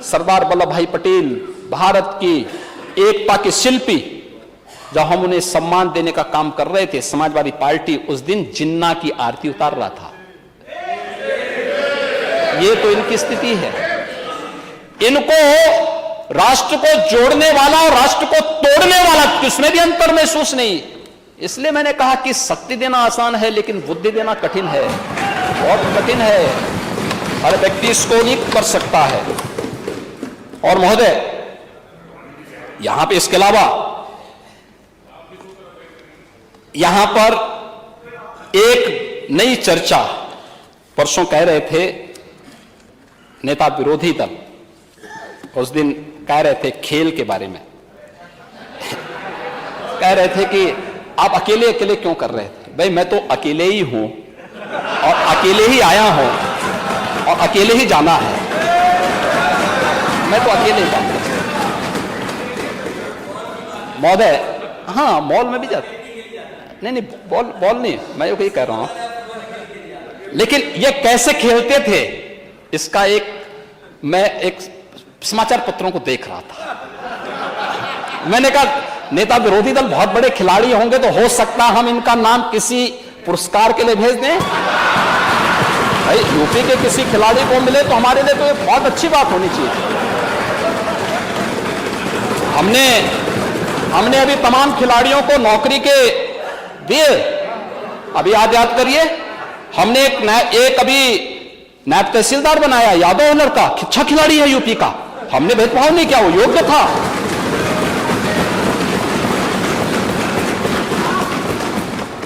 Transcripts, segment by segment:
सरदार वल्लभ भाई पटेल, भारत की एकता के शिल्पी, जब हम उन्हें सम्मान देने का काम कर रहे थे, समाजवादी पार्टी उस दिन जिन्ना की आरती उतार रहा था। ये तो इनकी स्थिति है। इनको राष्ट्र को जोड़ने वाला और राष्ट्र को तोड़ने वाला किसमें भी अंतर महसूस नहीं। इसलिए मैंने कहा कि शक्ति देना आसान है, लेकिन बुद्धि देना कठिन है, बहुत कठिन है। हर व्यक्ति इसको नहीं कर सकता है। और महोदय, यहां पे इसके अलावा यहां पर एक नई चर्चा, परसों कह रहे थे नेता विरोधी दल, उस दिन कह रहे थे खेल के बारे में, कह रहे थे कि आप अकेले अकेले क्यों कर रहे थे। भाई मैं तो अकेले ही हूं और अकेले ही आया हूं और अकेले ही जाना है। मैं तो अकेले जाऊंगा महोदय। हाँ, मॉल में भी जाते, नहीं बॉल नहीं, मैं यही कह रहा हूं। लेकिन ये कैसे खेलते थे, इसका मैं एक समाचार पत्रों को देख रहा था। मैंने कहा नेता विरोधी दल बहुत बड़े खिलाड़ी होंगे, तो हो सकता हम इनका नाम किसी पुरस्कार के लिए भेज दें। भाई यूपी के किसी खिलाड़ी को मिले तो हमारे लिए तो ये बहुत अच्छी बात होनी चाहिए। हमने अभी तमाम खिलाड़ियों को नौकरी के दिए। अभी याद करिए, हमने एक अभी नायब तहसीलदार बनाया, यादव हुनर का, अच्छा खिलाड़ी है यूपी का। हमने भेदभाव नहीं किया, वो योग्य था।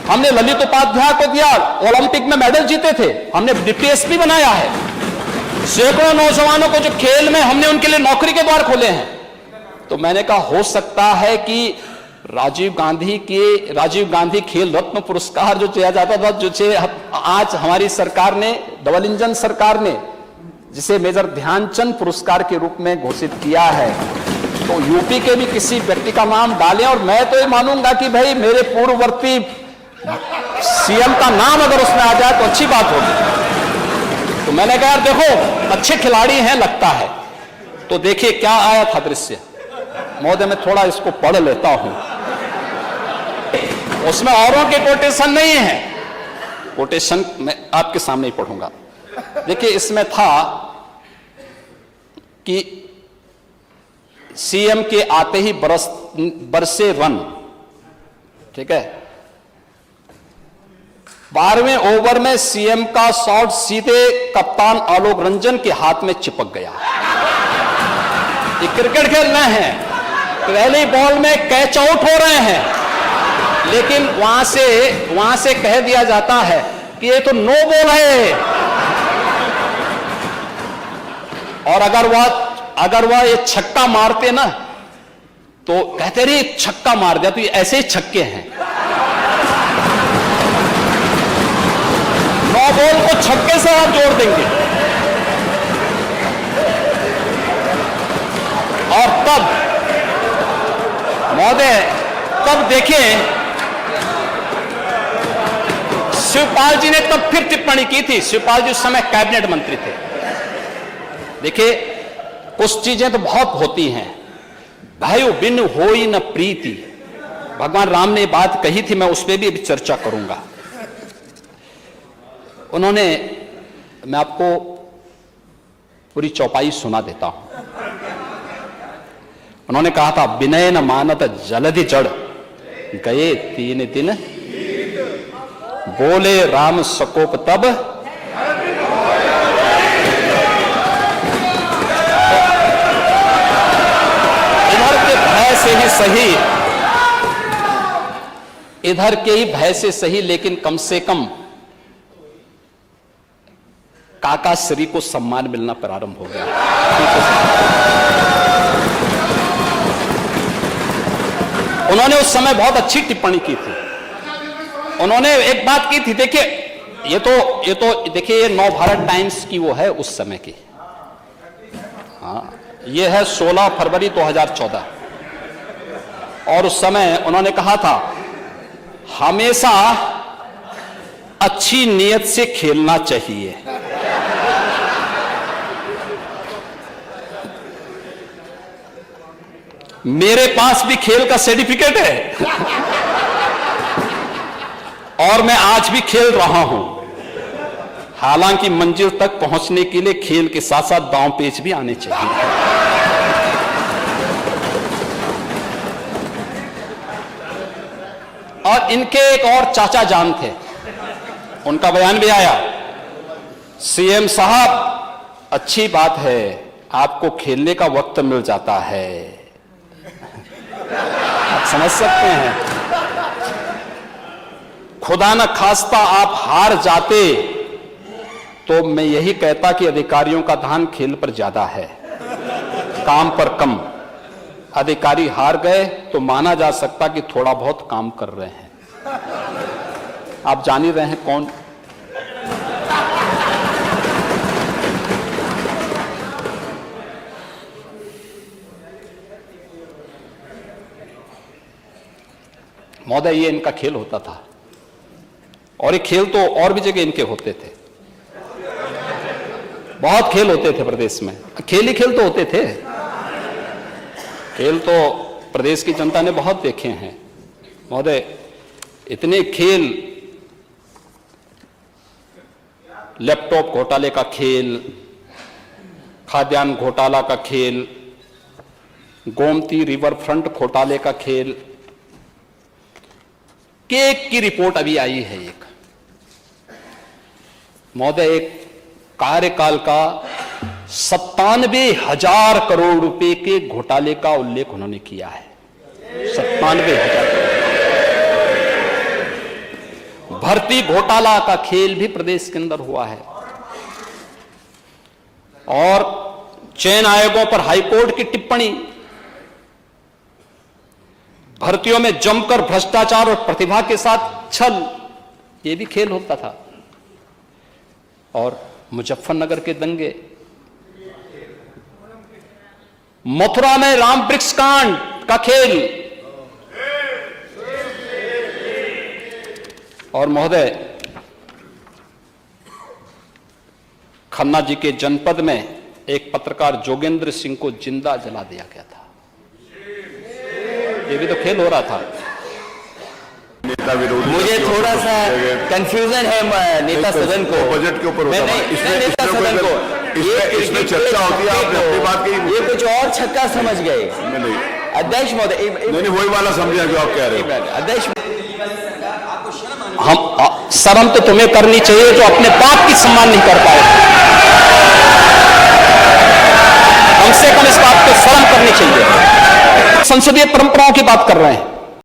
हमने ललित उपाध्याय को दिया, ओलंपिक में मेडल जीते थे, हमने डिप्टी एसपी बनाया है। सैकड़ों नौजवानों को जो खेल में, हमने उनके लिए नौकरी के द्वार खोले हैं। तो मैंने कहा हो सकता है कि राजीव गांधी खेल रत्न पुरस्कार जो दिया जाता था, जो आज हमारी सरकार ने, डबल इंजन सरकार ने जिसे मेजर ध्यानचंद पुरस्कार के रूप में घोषित किया है, तो यूपी के भी किसी व्यक्ति का नाम डालें। और मैं तो ये मानूंगा कि भाई मेरे पूर्ववर्ती सीएम का नाम अगर उसमें आ जाए तो अच्छी बात होगी। तो मैंने कहा यार देखो अच्छे खिलाड़ी हैं लगता है। तो देखिए क्या आया था दृश्य महोदय, मैं थोड़ा इसको पढ़ लेता हूं। उसमें औरों के कोटेशन नहीं है, कोटेशन मैं आपके सामने ही पढ़ूंगा। देखिए इसमें था कि सीएम के आते ही बरसे रन, ठीक है। 12वें ओवर में सीएम का शॉट सीधे कप्तान आलोक रंजन के हाथ में चिपक गया। ये क्रिकेट खेल रहे हैं, पहली बॉल में कैच आउट हो रहे हैं, लेकिन वहां से कह दिया जाता है कि ये तो नो बॉल है। और अगर वह ये छक्का मारते ना तो कहते रहे छक्का मार दिया, तो ये ऐसे ही छक्के हैं। नो बॉल को छक्के से आप जोड़ देंगे। और तब महोदय, तब देखें शिवपाल जी ने तब फिर टिप्पणी की थी। शिवपाल जी उस समय कैबिनेट मंत्री थे। देखिए कुछ चीजें तो बहुत होती हैं, भाइयों बिन होई न प्रीति, भगवान राम ने बात कही थी, मैं उस पर भी अभी चर्चा करूंगा। मैं आपको पूरी चौपाई सुना देता हूं। उन्होंने कहा था विनय न मानत जलधि जड़, गए 3 दिन बोले राम सकोप तब। इधर के भय से ही सही, इधर के ही भय से सही, लेकिन कम से कम काका श्री को सम्मान मिलना प्रारंभ हो गया। उन्होंने उस समय बहुत अच्छी टिप्पणी की थी। उन्होंने एक बात की थी, देखिए ये तो देखिए ये नव भारत टाइम्स की वो है उस समय की, हाँ ये है 16 फरवरी 2014। और उस समय उन्होंने कहा था हमेशा अच्छी नीयत से खेलना चाहिए। मेरे पास भी खेल का सर्टिफिकेट है और मैं आज भी खेल रहा हूं। हालांकि मंजिल तक पहुंचने के लिए खेल के साथ साथ दांव पेच भी आने चाहिए। और इनके एक और चाचा जान थे, उनका बयान भी आया, सीएम साहब अच्छी बात है आपको खेलने का वक्त मिल जाता है। आप समझ सकते हैं, खुदा न खास्ता आप हार जाते तो मैं यही कहता कि अधिकारियों का ध्यान खेल पर ज्यादा है, काम पर कम। अधिकारी हार गए तो माना जा सकता कि थोड़ा बहुत काम कर रहे हैं। आप जान ही रहे हैं कौन। महोदय, ये इनका खेल होता था और ये खेल तो और भी जगह इनके होते थे। बहुत खेल होते थे प्रदेश में, खेल ही खेल तो होते थे। खेल तो प्रदेश की जनता ने बहुत देखे हैं महोदय। इतने खेल, लैपटॉप घोटाले का खेल, खाद्यान्न घोटाला का खेल, गोमती रिवर फ्रंट घोटाले का खेल, केक की रिपोर्ट अभी आई है एक महोदय, एक कार्यकाल का 97,000 करोड़ रुपए के घोटाले का उल्लेख उन्होंने किया है। 97,000 करोड़। भर्ती घोटाला का खेल भी प्रदेश के अंदर हुआ है। और चयन आयोगों पर हाईकोर्ट की टिप्पणी, भर्तियों में जमकर भ्रष्टाचार और प्रतिभा के साथ छल, यह भी खेल होता था। और मुजफ्फरनगर के दंगे, मथुरा में राम वृक्ष कांड का खेल, और महोदय खन्ना जी के जनपद में एक पत्रकार जोगेंद्र सिंह को जिंदा जला दिया गया था। ये भी तो खेल हो रहा था। नेता विरोधी, मुझे थोड़ा सा कंफ्यूजन है नेता सदन को, बजट के ऊपर नेता सदन को इसमें चर्चा होती है, आपने अपनी बात कही, ये कुछ और छक्का समझ गए। नहीं अध्यक्ष महोदय, नहीं वही वाला समझा जो आप कह रहे हो। अध्यक्ष, हम शर्म तो तुम्हें करनी चाहिए जो अपने बाप की सम्मान नहीं कर पाए। कम से कम इस बात को शर्म करनी चाहिए। संसदीय परंपराओं की बात कर रहे हैं।